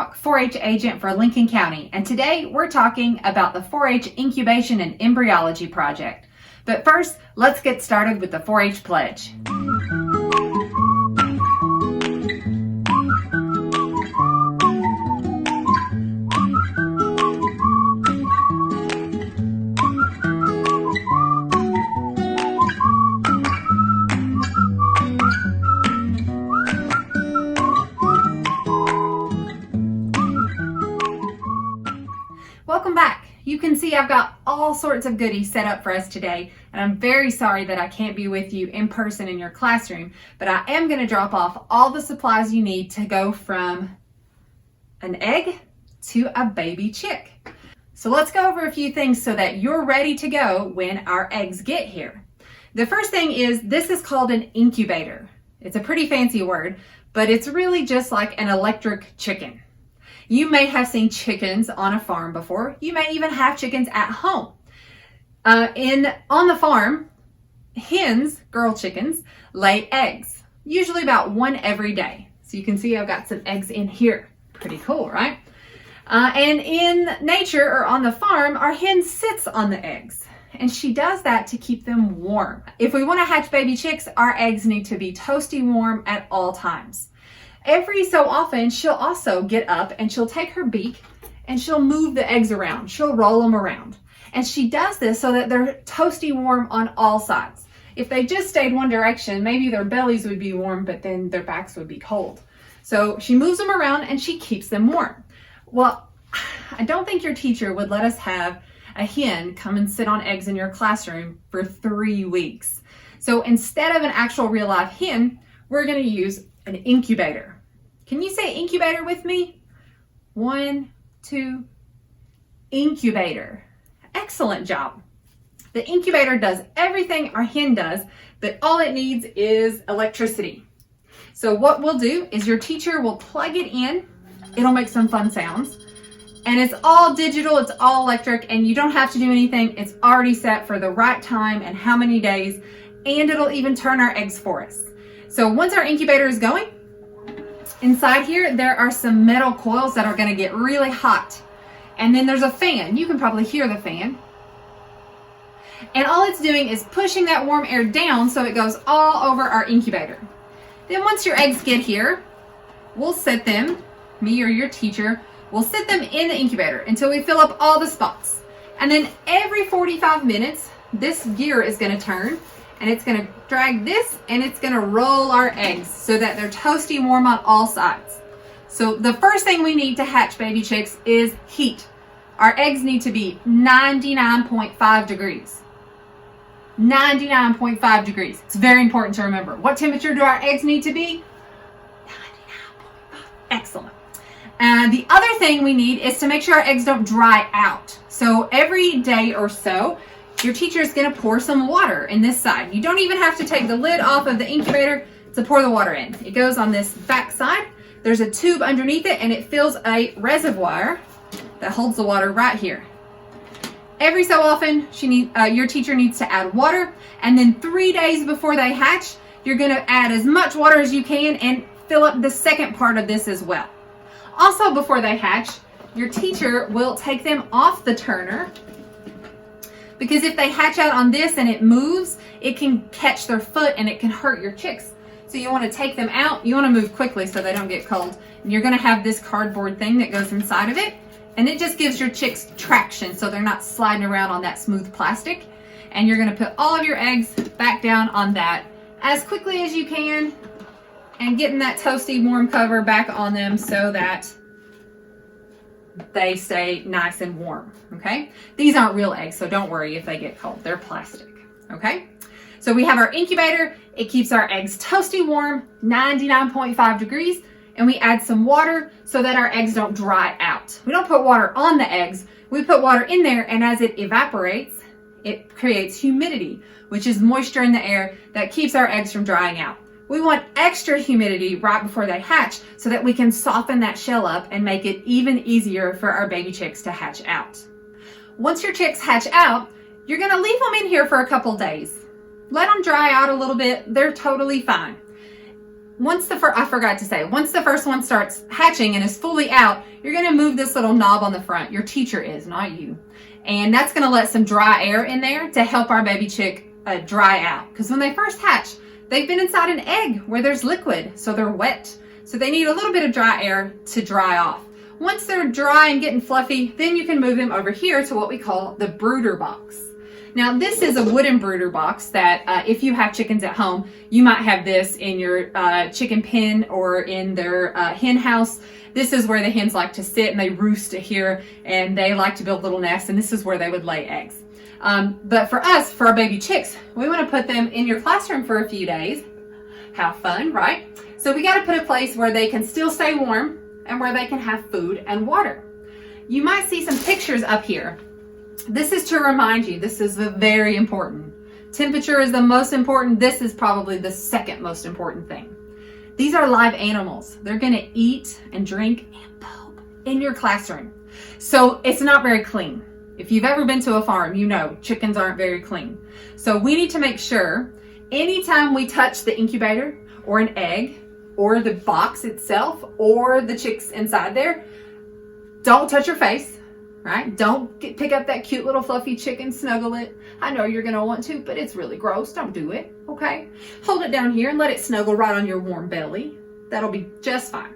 Rock, 4-H agent for Lincoln County, and today we're talking about the 4-H Incubation and Embryology Project. But first, let's get started with the 4-H Pledge. Welcome back. You can see I've got all sorts of goodies set up for us today, and I'm very sorry that I can't be with you in person in your classroom, but I am going to drop off all the supplies you need to go from an egg to a baby chick. So let's go over a few things so that you're ready to go when our eggs get here. The first thing is this is called an incubator. It's a pretty fancy word, but it's really just like an electric chicken. You may have seen chickens on a farm before. You may even have chickens at home. On the farm, hens, girl chickens, lay eggs, usually about one every day. So you can see I've got some eggs in here. Pretty cool, right? And in nature or on the farm, our hen sits on the eggs, and she does that to keep them warm. If we want to hatch baby chicks, our eggs need to be toasty warm at all times. Every so often, she'll also get up and she'll take her beak and she'll move the eggs around. She'll roll them around. And she does this so that they're toasty warm on all sides. If they just stayed one direction, maybe their bellies would be warm, but then their backs would be cold. So she moves them around and she keeps them warm. Well, I don't think your teacher would let us have a hen come and sit on eggs in your classroom for 3 weeks. So instead of an actual real live hen, we're going to use an incubator. Can you say incubator with me? 1, 2, incubator. Excellent job. The incubator does everything our hen does, but all it needs is electricity. So what we'll do is your teacher will plug it in. It'll make some fun sounds. And it's all digital, it's all electric, and you don't have to do anything. It's already set for the right time and how many days, and it'll even turn our eggs for us. So once our incubator is going, inside here there are some metal coils that are going to get really hot. And then there's a fan. You can probably hear the fan. And all it's doing is pushing that warm air down so it goes all over our incubator. Then once your eggs get here, we'll sit them, me or your teacher, we'll sit them in the incubator until we fill up all the spots. And then every 45 minutes, this gear is going to turn. And it's going to drag this and it's going to roll our eggs so that they're toasty warm on all sides. So the first thing we need to hatch baby chicks is heat. Our eggs need to be 99.5 degrees. 99.5 degrees. It's very important to remember. What temperature do our eggs need to be? 99.5. Excellent. And the other thing we need is to make sure our eggs don't dry out. So every day or so, your teacher is going to pour some water in this side. You don't even have to take the lid off of the incubator to pour the water in. It goes on this back side. There's a tube underneath it and it fills a reservoir that holds the water right here. Every so often, your teacher needs to add water, and then 3 days before they hatch, you're going to add as much water as you can and fill up the second part of this as well. Also, before they hatch, your teacher will take them off the turner, because if they hatch out on this and it moves, it can catch their foot and it can hurt your chicks. So you want to take them out. You want to move quickly so they don't get cold. And you're going to have this cardboard thing that goes inside of it. And it just gives your chicks traction so they're not sliding around on that smooth plastic. And you're going to put all of your eggs back down on that as quickly as you can and getting that toasty warm cover back on them so that they stay nice and warm, okay? These aren't real eggs, so don't worry if they get cold. They're plastic, okay? So we have our incubator. It keeps our eggs toasty warm, 99.5 degrees, and we add some water so that our eggs don't dry out. We don't put water on the eggs. We put water in there, and as it evaporates, it creates humidity, which is moisture in the air that keeps our eggs from drying out. We want extra humidity right before they hatch so that we can soften that shell up and make it even easier for our baby chicks to hatch out. Once your chicks hatch out, you're going to leave them in here for a couple days. Let them dry out a little bit. They're totally fine. I forgot to say, once the first one starts hatching and is fully out, you're going to move this little knob on the front. Your teacher is, not you. And that's going to let some dry air in there to help our baby chick dry out. Because when they first hatch, they've been inside an egg where there's liquid, so they're wet. So they need a little bit of dry air to dry off. Once they're dry and getting fluffy, then you can move them over here to what we call the brooder box. Now, this is a wooden brooder box that if you have chickens at home, you might have this in your chicken pen or in their hen house. This is where the hens like to sit and they roost here, and they like to build little nests, and this is where they would lay eggs. But for us, for our baby chicks, we want to put them in your classroom for a few days. Have fun, right? So we got to put a place where they can still stay warm and where they can have food and water. You might see some pictures up here. This is to remind you, this is very important. Temperature is the most important. This is probably the second most important thing. These are live animals. They're going to eat and drink and poop in your classroom. So it's not very clean. If you've ever been to a farm, you know chickens aren't very clean. So we need to make sure anytime we touch the incubator or an egg or the box itself or the chicks inside there, don't touch your face. Right? Don't pick up that cute little fluffy chicken, snuggle it. I know you're going to want to, but it's really gross. Don't do it. Okay? Hold it down here and let it snuggle right on your warm belly. That'll be just fine.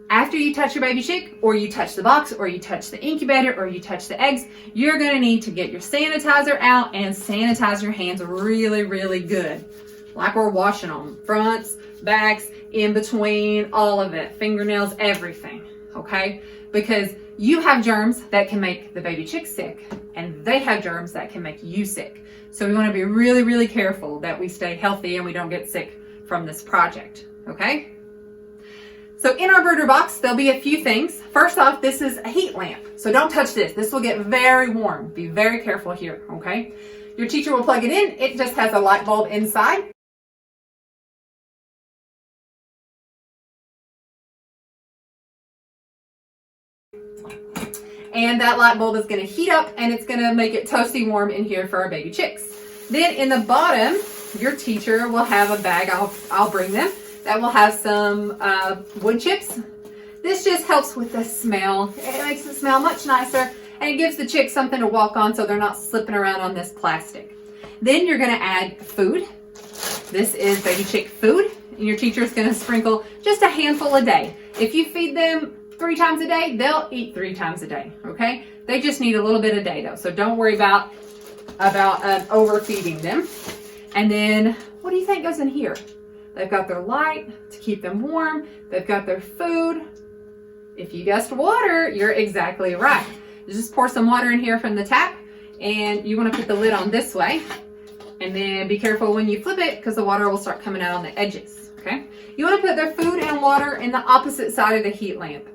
After you touch your baby chick, or you touch the box, or you touch the incubator, or you touch the eggs, you're going to need to get your sanitizer out and sanitize your hands really, really good. Like we're washing them. Fronts, backs, in between, all of it. Fingernails, everything. Okay? Because you have germs that can make the baby chick sick, and they have germs that can make you sick. So we want to be really, really careful that we stay healthy and we don't get sick from this project, okay? So in our brooder box, there'll be a few things. First off, this is a heat lamp. So don't touch this. This will get very warm. Be very careful here, okay? Your teacher will plug it in. It just has a light bulb inside. And that light bulb is going to heat up and it's going to make it toasty warm in here for our baby chicks. Then in the bottom, your teacher will have a bag, I'll bring them, that will have some wood chips. This just helps with the smell. It makes it smell much nicer, and it gives the chicks something to walk on so they're not slipping around on this plastic. Then you're going to add food. This is baby chick food, and your teacher is going to sprinkle just a handful a day. If you feed them 3 times a day, they'll eat 3 times a day, okay? They just need a little bit a day though, so don't worry about overfeeding them. And then, what do you think goes in here? They've got their light to keep them warm. They've got their food. If you guessed water, you're exactly right. You just pour some water in here from the tap, and you want to put the lid on this way. And then be careful when you flip it, because the water will start coming out on the edges, okay? You want to put their food and water in the opposite side of the heat lamp.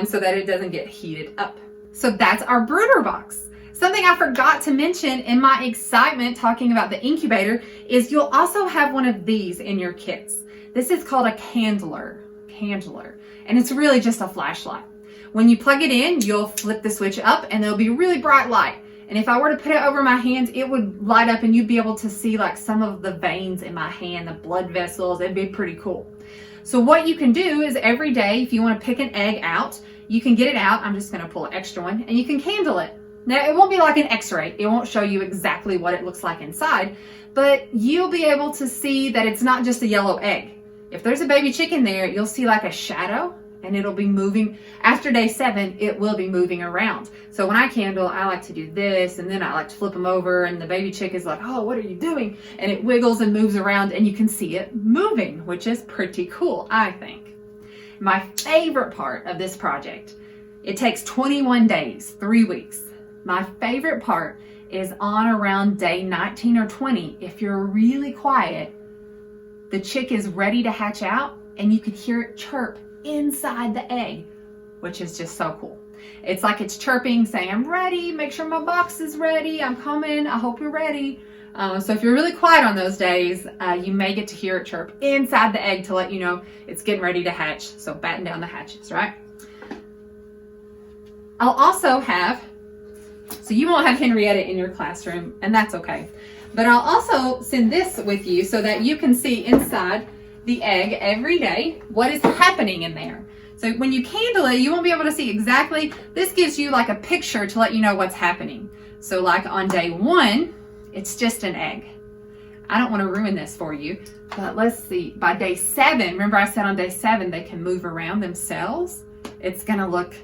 So that it doesn't get heated up. So that's our brooder box. Something I forgot to mention in my excitement talking about the incubator is you'll also have one of these in your kits. This is called a candler, and it's really just a flashlight. When you plug it in, you'll flip the switch up and there'll be really bright light. And if I were to put it over my hands, it would light up and you'd be able to see like some of the veins in my hand, the blood vessels. It'd be pretty cool. So what you can do is every day, if you want to pick an egg out, you can get it out. I'm just going to pull an extra one, and you can candle it. Now, it won't be like an x-ray. It won't show you exactly what it looks like inside, but you'll be able to see that it's not just a yellow egg. If there's a baby chicken there, you'll see like a shadow, and it'll be moving. After day 7, it will be moving around. So when I candle, I like to do this, and then I like to flip them over, and the baby chick is like, oh, what are you doing? And it wiggles and moves around, and you can see it moving, which is pretty cool, I think. My favorite part of this project, it takes 21 days, 3 weeks. My favorite part is on around day 19 or 20. If you're really quiet, the chick is ready to hatch out, and you can hear it chirp inside the egg, which is just so cool. It's like it's chirping, saying, I'm ready, make sure my box is ready, I'm coming, I hope you're ready. So if you're really quiet on those days, you may get to hear it chirp inside the egg to let you know it's getting ready to hatch. So batten down the hatches, right? I'll also have, so you won't have Henrietta in your classroom, and that's okay. But I'll also send this with you so that you can see inside the egg every day, what is happening in there. So when you candle it, you won't be able to see exactly. This gives you like a picture to let you know what's happening. So like on day 1, it's just an egg. I don't want to ruin this for you, but let's see. By day 7, remember I said on day 7 they can move around themselves? It's going to look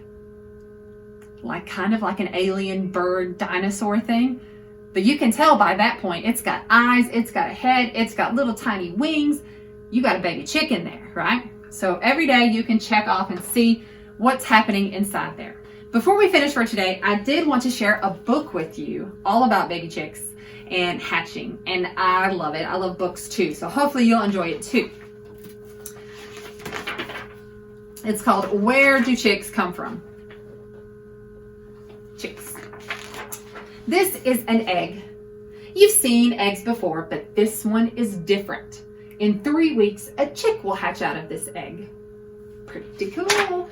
like kind of like an alien bird dinosaur thing. But you can tell by that point, it's got eyes, it's got a head, it's got little tiny wings. You got a baby chicken there, right? So every day you can check off and see what's happening inside there. Before we finish for today, I did want to share a book with you all about baby chicks and hatching. And I love it. I love books too. So hopefully you'll enjoy it too. It's called Where Do Chicks Come From? Chicks. This is an egg. You've seen eggs before, but this one is different. In 3 weeks, a chick will hatch out of this egg. Pretty cool.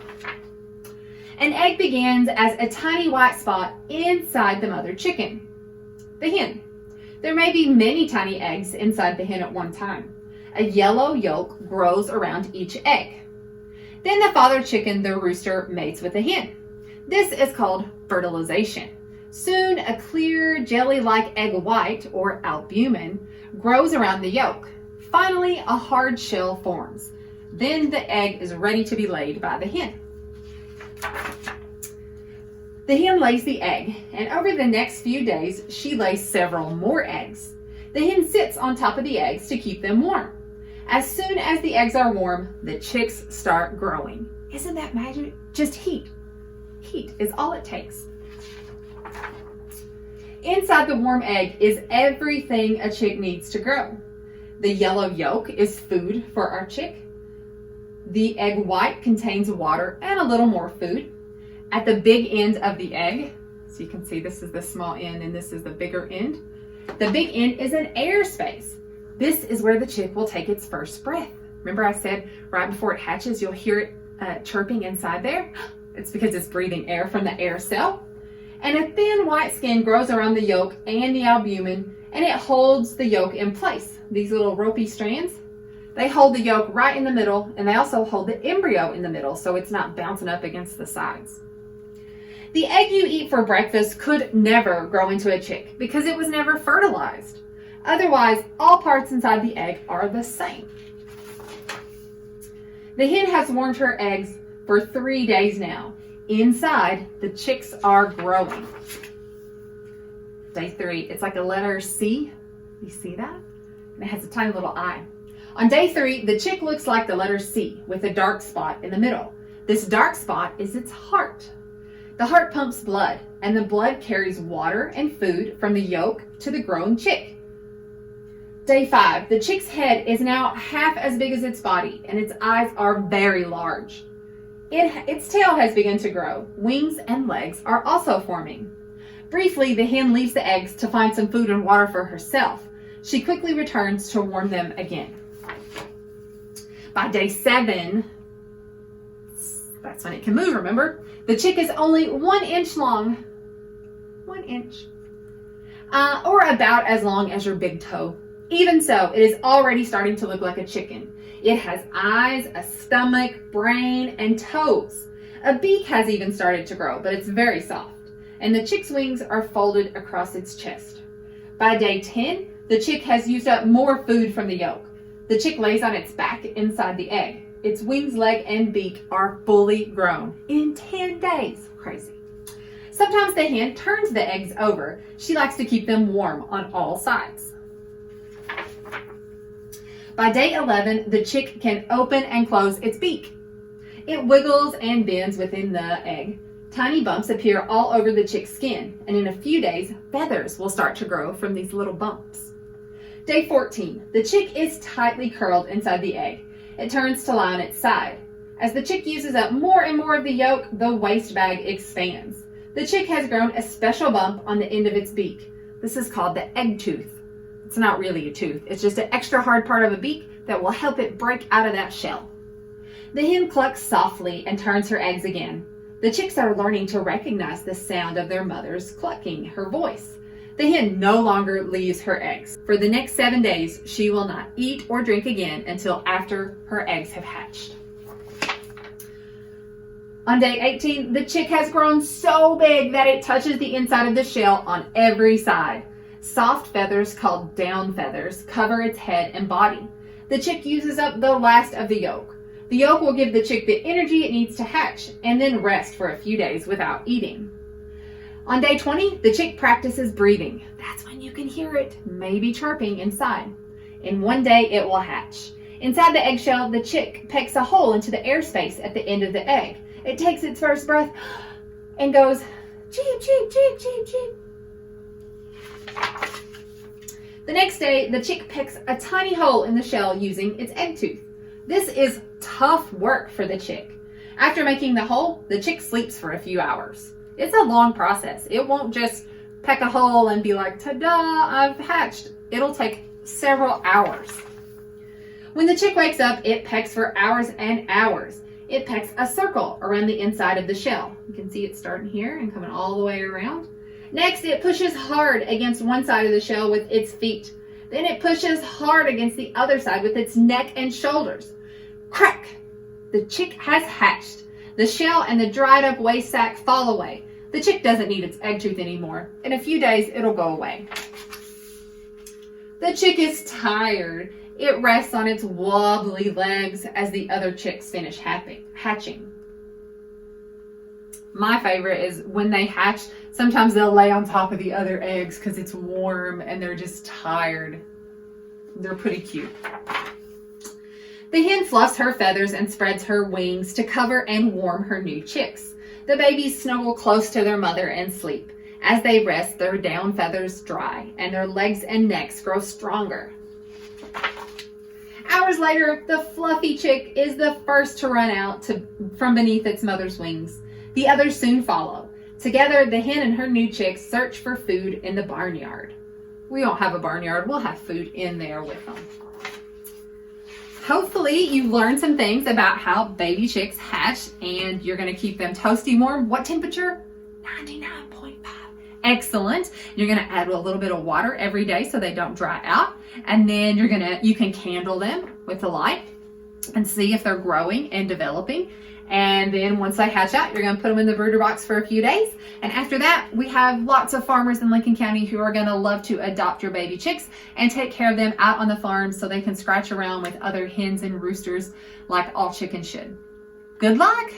An egg begins as a tiny white spot inside the mother chicken, the hen. There may be many tiny eggs inside the hen at one time. A yellow yolk grows around each egg. Then the father chicken, the rooster, mates with the hen. This is called fertilization. Soon, a clear, jelly-like egg white, or albumin, grows around the yolk. Finally, a hard shell forms. Then the egg is ready to be laid by the hen. The hen lays the egg, and over the next few days, she lays several more eggs. The hen sits on top of the eggs to keep them warm. As soon as the eggs are warm, the chicks start growing. Isn't that magic? Just heat. Heat is all it takes. Inside the warm egg is everything a chick needs to grow. The yellow yolk is food for our chick. The egg white contains water and a little more food. At the big end of the egg, so you can see this is the small end and this is the bigger end. The big end is an air space. This is where the chick will take its first breath. Remember I said right before it hatches, you'll hear it chirping inside there? It's because it's breathing air from the air cell. And a thin white skin grows around the yolk and the albumin, and it holds the yolk in place. These little ropey strands, they hold the yolk right in the middle, and they also hold the embryo in the middle so it's not bouncing up against the sides. The egg you eat for breakfast could never grow into a chick because it was never fertilized. Otherwise, all parts inside the egg are the same. The hen has warmed her eggs for 3 days now. Inside, the chicks are growing. Day 3, it's like a letter C. You see that? And it has a tiny little eye. On day 3, the chick looks like the letter C with a dark spot in the middle. This dark spot is its heart. The heart pumps blood, and the blood carries water and food from the yolk to the growing chick. Day 5, the chick's head is now half as big as its body, and its eyes are very large. Its tail has begun to grow. Wings and legs are also forming. Briefly, the hen leaves the eggs to find some food and water for herself. She quickly returns to warm them again. By day 7, that's when it can move, remember? The chick is only 1 inch long. 1 inch. Or about as long as your big toe. Even so, it is already starting to look like a chicken. It has eyes, a stomach, brain, and toes. A beak has even started to grow, but it's very soft. And the chick's wings are folded across its chest. By day 10, the chick has used up more food from the yolk. The chick lays on its back inside the egg. Its wings, leg, and beak are fully grown in 10 days. Crazy. Sometimes the hen turns the eggs over. She likes to keep them warm on all sides. By day 11, the chick can open and close its beak. It wiggles and bends within the egg. Tiny bumps appear all over the chick's skin, and in a few days, feathers will start to grow from these little bumps. Day 14, the chick is tightly curled inside the egg. It turns to lie on its side. As the chick uses up more and more of the yolk, the waste bag expands. The chick has grown a special bump on the end of its beak. This is called the egg tooth. It's not really a tooth. It's just an extra hard part of a beak that will help it break out of that shell. The hen clucks softly and turns her eggs again. The chicks are learning to recognize the sound of their mother's clucking, her voice. The hen no longer leaves her eggs. For the next 7 days, she will not eat or drink again until after her eggs have hatched. On day 18, the chick has grown so big that it touches the inside of the shell on every side. Soft feathers called down feathers cover its head and body. The chick uses up the last of the yolk. The yolk will give the chick the energy it needs to hatch and then rest for a few days without eating. On day 20, the chick practices breathing. That's when you can hear it, maybe chirping inside. In one day, it will hatch. Inside the eggshell, the chick pecks a hole into the airspace at the end of the egg. It takes its first breath and goes, cheep, cheep, cheep, cheep, cheep. The next day, the chick pecks a tiny hole in the shell using its egg tooth. This is tough work for the chick. After making the hole, the chick sleeps for a few hours. It's a long process. It won't just peck a hole and be like, ta-da, I've hatched. It'll take several hours. When the chick wakes up, it pecks for hours and hours. It pecks a circle around the inside of the shell. You can see it starting here and coming all the way around. Next, it pushes hard against one side of the shell with its feet. Then it pushes hard against the other side with its neck and shoulders. Crack! The chick has hatched. The shell and the dried up waste sac fall away. The chick doesn't need its egg tooth anymore. In a few days, it'll go away. The chick is tired. It rests on its wobbly legs as the other chicks finish hatching. My favorite is when they hatch, sometimes they'll lay on top of the other eggs because it's warm and they're just tired. They're pretty cute. The hen fluffs her feathers and spreads her wings to cover and warm her new chicks. The babies snuggle close to their mother and sleep. As they rest, their down feathers dry and their legs and necks grow stronger. Hours later, the fluffy chick is the first to run out from beneath its mother's wings. The others soon follow. Together, the hen and her new chicks search for food in the barnyard. We don't have a barnyard. We'll have food in there with them. Hopefully, you've learned some things about how baby chicks hatch, and you're going to keep them toasty warm. What temperature? 99.5. Excellent. You're going to add a little bit of water every day so they don't dry out. And then you can candle them with the light and see if they're growing and developing. And then once they hatch out, you're going to put them in the brooder box for a few days. And after that, we have lots of farmers in Lincoln County who are going to love to adopt your baby chicks and take care of them out on the farm so they can scratch around with other hens and roosters like all chickens should. Good luck!